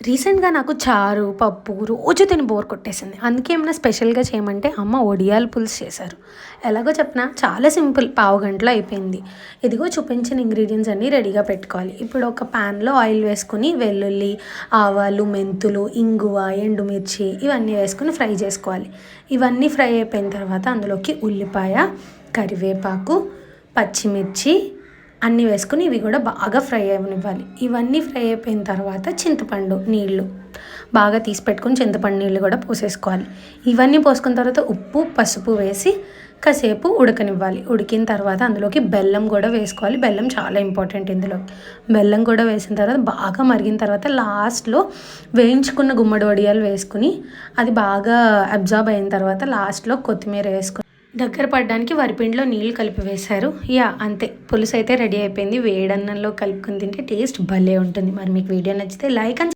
రీసెంట్‌గా నాకు చారు, పప్పు రోజు తిని బోర్ కొట్టేసింది. అందుకే ఏమన్నా స్పెషల్‌గా చేయమంటే అమ్మ వడియాల పులుసు చేశారు. ఎలాగో చెప్పనా? చాలా సింపుల్. పావుగంటలో అయిపోయింది. ఇదిగో చూపించిన ఇంగ్రీడియెంట్స్ అన్నీ రెడీగా పెట్టుకోవాలి. ఇప్పుడు ఒక ప్యాన్‌లో ఆయిల్ వేసుకొని వెల్లుల్లి, ఆవాలు, మెంతులు, ఇంగువ, ఎండుమిర్చి ఇవన్నీ వేసుకొని ఫ్రై చేసుకోవాలి. ఇవన్నీ ఫ్రై అయిపోయిన తర్వాత అందులోకి ఉల్లిపాయ, కరివేపాకు, పచ్చిమిర్చి అన్నీ వేసుకొని ఇవి కూడా బాగా ఫ్రై అవ్వనివ్వాలి. ఇవన్నీ ఫ్రై అయిపోయిన తర్వాత చింతపండు నీళ్ళు బాగా తీసి పెట్టుకొని చింతపండు నీళ్ళు కూడా పోసేసుకోవాలి. ఇవన్నీ పోసుకున్న తర్వాత ఉప్పు, పసుపు వేసి కాసేపు ఉడకనివ్వాలి. ఉడికిన తర్వాత అందులోకి బెల్లం కూడా వేసుకోవాలి. బెల్లం చాలా ఇంపార్టెంట్ ఇందులో. బెల్లం కూడా వేసిన తర్వాత బాగా మరిగిన తర్వాత లాస్ట్లో వేయించుకున్న గుమ్మడి వడియాలు వేసుకుని అది బాగా అబ్జార్బ్ అయిన తర్వాత లాస్ట్లో కొత్తిమీర వేసుకొని దగ్గర పడడానికి వరిపిండిలో నీళ్ళు కలిపి వేశారు. అంతే, పులుసు అయితే రెడీ అయిపోయింది. వేడన్నంలో కలుపుకొని తింటే టేస్ట్ భలే ఉంటుంది. మరి మీకు వీడియో నచ్చితే లైక్ అండ్